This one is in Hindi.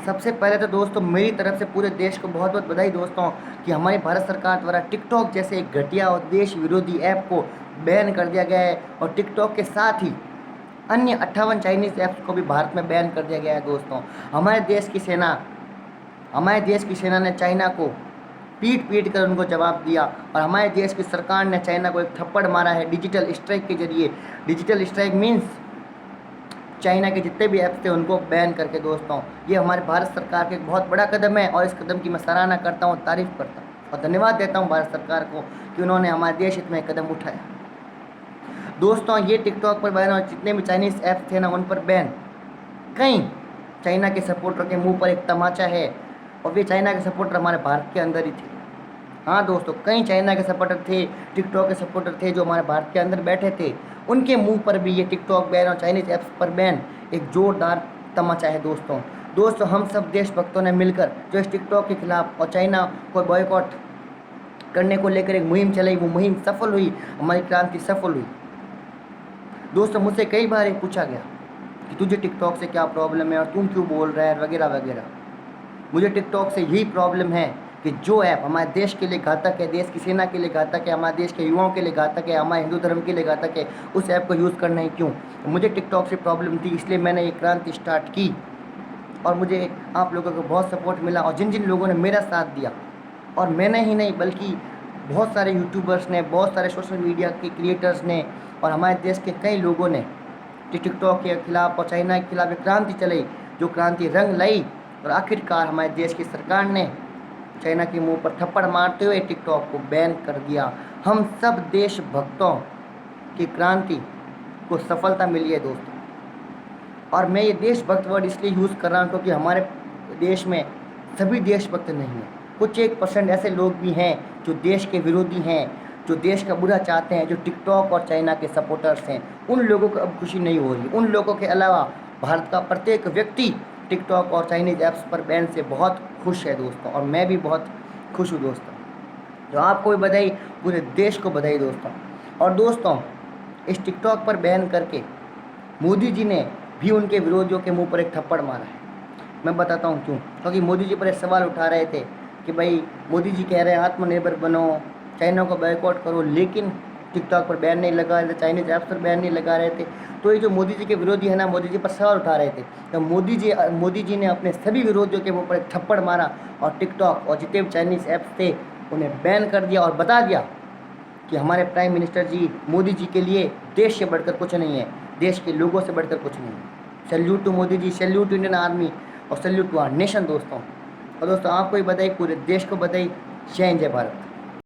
सबसे पहले तो दोस्तों मेरी तरफ से पूरे देश को बहुत बहुत बधाई दोस्तों कि हमारी भारत सरकार द्वारा टिकटॉक जैसे एक घटिया और देश विरोधी ऐप को बैन कर दिया गया है। और टिकटॉक के साथ ही अन्य 58 चाइनीज़ ऐप्स को भी भारत में बैन कर दिया गया है दोस्तों। हमारे देश की सेना ने चाइना को पीट पीट कर उनको जवाब दिया और हमारे देश की सरकार ने चाइना को एक थप्पड़ मारा है डिजिटल स्ट्राइक के जरिए। डिजिटल स्ट्राइक मीन्स चाइना के जितने भी ऐप्स थे उनको बैन करके दोस्तों। ये हमारे भारत सरकार का एक बहुत बड़ा कदम है और इस कदम की मैं सराहना करता हूँ, तारीफ़ करता हूँ और धन्यवाद देता हूँ भारत सरकार को कि उन्होंने हमारे देश हित में एक कदम उठाया। दोस्तों ये टिकटॉक पर बैन और जितने भी चाइनीज़ ऐप्स थे ना उन पर बैन, कई चाइना के सपोर्टर के मुंह पर एक तमाचा है और ये चाइना के सपोर्टर हमारे भारत के अंदर ही थे। हाँ दोस्तों, कई चाइना के सपोर्टर थे, टिकटॉक के सपोर्टर थे जो हमारे भारत के अंदर बैठे थे, उनके मुंह पर भी ये टिकटॉक बैन और चाइनीज़ ऐप्स पर बैन एक जोरदार तमाचा है दोस्तों। हम सब देशभक्तों ने मिलकर जो इस टिकटॉक के खिलाफ और चाइना को बॉयकॉट करने को लेकर एक मुहिम चलाई, वो मुहिम सफल हुई, हमारी क्रांति सफल हुई। दोस्तों मुझसे कई बार ये पूछा गया कि तुझे टिकटॉक से क्या प्रॉब्लम है और तुम क्यों बोल रहा है वगैरह वगैरह। मुझे टिकटॉक से यही प्रॉब्लम है कि जो ऐप हमारे देश के लिए घातक है, देश की सेना के लिए घातक है, हमारे देश के युवाओं के लिए घातक है, हमारे हिंदू धर्म के लिए घातक है, उस ऐप को यूज़ करना ही क्यों। तो मुझे टिकटॉक से प्रॉब्लम थी, इसलिए मैंने ये क्रांति स्टार्ट की और मुझे आप लोगों को बहुत सपोर्ट मिला और जिन जिन लोगों ने मेरा साथ दिया, और मैंने ही नहीं बल्कि बहुत सारे यूट्यूबर्स ने, बहुत सारे सोशल मीडिया के क्रिएटर्स ने और हमारे देश के कई लोगों ने टिकटॉक के खिलाफ और चाइना के खिलाफ एक क्रांति चलाई, जो क्रांति रंग लाई और आखिरकार हमारे देश की सरकार ने चाइना के मुंह पर थप्पड़ मारते हुए टिकटॉक को बैन कर दिया। हम सब देशभक्तों की क्रांति को सफलता मिली है दोस्तों। और मैं ये देशभक्त वर्ड इसलिए यूज़ कर रहा हूँ क्योंकि हमारे देश में सभी देशभक्त नहीं हैं। कुछ 1% ऐसे लोग भी हैं जो देश के विरोधी हैं, जो देश का बुरा चाहते हैं, जो टिकटॉक और चाइना के सपोर्टर्स हैं। उन लोगों को अब खुशी नहीं हो रही। उन लोगों के अलावा भारत का प्रत्येक व्यक्ति टिकटॉक और चाइनीज़ ऐप्स पर बैन से बहुत खुश है दोस्तों, और मैं भी बहुत खुश हूँ दोस्तों। तो आपको भी बधाई, पूरे देश को बधाई दोस्तों। और दोस्तों इस टिकटॉक पर बैन करके मोदी जी ने भी उनके विरोधियों के मुंह पर एक थप्पड़ मारा है। मैं बताता हूँ क्यों। क्योंकि मोदी जी पर एक सवाल उठा रहे थे कि भाई मोदी जी कह रहे हैं आत्मनिर्भर बनो, चाइना को बॉयकॉट करो, लेकिन टिकटॉक पर बैन नहीं लगा रहे थे, चाइनीज़ ऐप्स पर बैन नहीं लगा रहे थे। तो ये जो मोदी जी के विरोधी है ना, मोदी जी पर सवाल उठा रहे थे, तो मोदी जी ने अपने सभी विरोधियों के मुंह पर एक थप्पड़ मारा और टिकटॉक और जितने भी चाइनीज़ ऐप्स थे उन्हें बैन कर दिया और बता दिया कि हमारे प्राइम मिनिस्टर जी मोदी जी के लिए देश से बढ़कर कुछ नहीं है, देश के लोगों से बढ़कर कुछ नहीं है। Salute to Modi ji, salute to Indian army और सैल्यूट टू आवर नेशन दोस्तों। और दोस्तों आपको भी बधाई, पूरे देश को बधाई। जय हिंद, जय भारत।